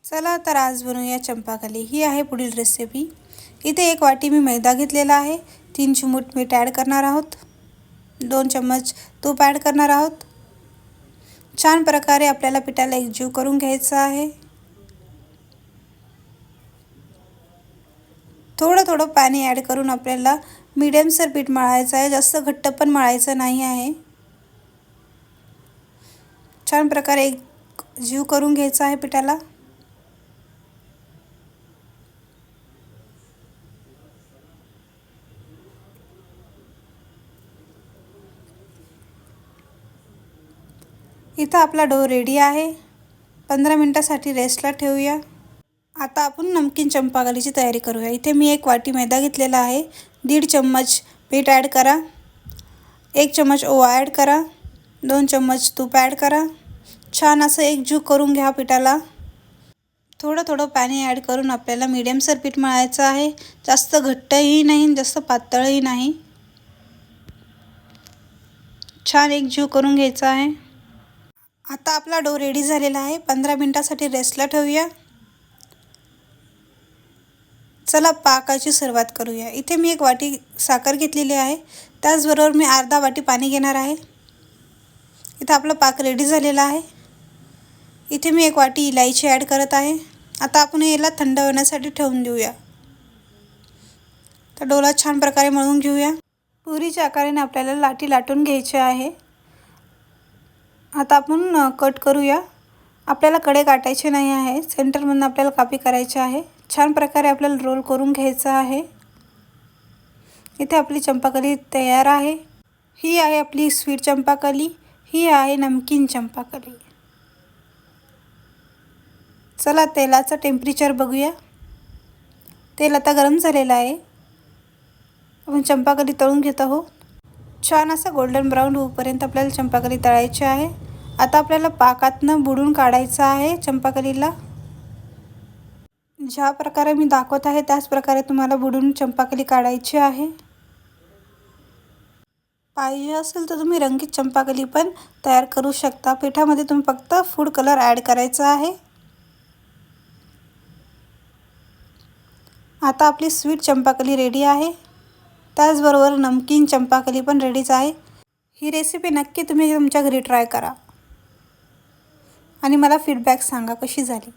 चला तर आज बनवूया चंपाकली। ही आहे पुढील रेसिपी। इथे 1 वाटी मी मैदा घेतलेला आहे। 3 चिमूट मीठ ॲड करणार आहोत। 2 चम्मच तूप ॲड करणार आहोत। छान प्रकारे आपल्याला पिठाला एकजीव करून घ्यायचं आहे। थोडं पाणी ॲड करून आपल्याला मीडियम सर पीठ मळायचं आहे। जास्त घट्ट पण मळायचं नाही आहे। छान प्रकारे एकजीव करून घ्यायचं आहे पिठाला। इथं आपला डो रेडी आहे। 15 मिनिटांसाठी रेस्टला ठेवूया। आता आपण नमकीन चंपाकलीची तयारी करूया। इथे मी 1 वाटी मैदा घेतलेला आहे। 1.5 चम्मच पीठ ॲड करा। 1 चम्मच ओवा ॲड करा। 2 चम्मच तूप ॲड करा। छान असं एकजीव करून घ्या पिठाला। थोडं पाणी ॲड करून आपल्याला मीडियम सर पीठ मळायचं आहे। जास्त घट्टही नाही, जास्त पातळही नाही। छान एकजीव करून घ्यायचा आहे। आता आपला डो रेडी झालेला आहे। 15 मिनिटांसाठी रेस्टला ठेवूया। चला पाकाची सुरुवात करूया। इथे मी 1 वाटी साखर घेतलेली आहे। त्याचबरोबर मी अर्धा वाटी पाणी घेणार आहे। इथे आपला पाक रेडी झालेला आहे। इथे मी 1 वाटी इलायची ॲड करत आहे। आता आपण याला थंड होण्यासाठी ठेवून देऊया। तर डोला छान प्रकारे मळून घेऊया। पुरीच्या आकाराने आपल्याला लाटी लाटून घ्यायची आहे। आता आपण कट करूया। आपल्याला कडे काटायचे नाही आहे। सेंटरमधून आपल्याला कापी करायची आहे। छान प्रकारे आपल्याला रोल करून घ्यायचा आहे। इथे आपली चंपाकली तयार आहे। ही आहे आपली स्वीट चंपाकली। ही आहे नमकीन चंपाकली। चला तेलाचं टेम्परेचर बघूया। तेल आता गरम झालेलं आहे। आपण चंपाकली तळून घेत आहोत। छान असं गोल्डन ब्राऊन होईपर्यंत आपल्याला चंपाकली तळायची आहे। आता आपल्याला पाकातनं बुडून काढायचं आहे चंपाकलीला। ज्या प्रकारे मी दाखवत आहे त्याच प्रकारे तुम्हाला बुडून चंपाकली काढायची आहे। पाहिजे असेल तर तुम्ही रंगीत चंपाकली पण तयार करू शकता। पिठामध्ये तुम्ही फक्त फूड कलर ॲड करायचा आहे। आता आपली स्वीट चंपाकली रेडी आहे। त्याचबरोबर नमकीन चंपाकली पण रेडीच आहे। ही रेसिपी नक्की तुम्ही तुमच्या घरी ट्राय करा आणि मला फीडबॅक सांगा कशी झाली।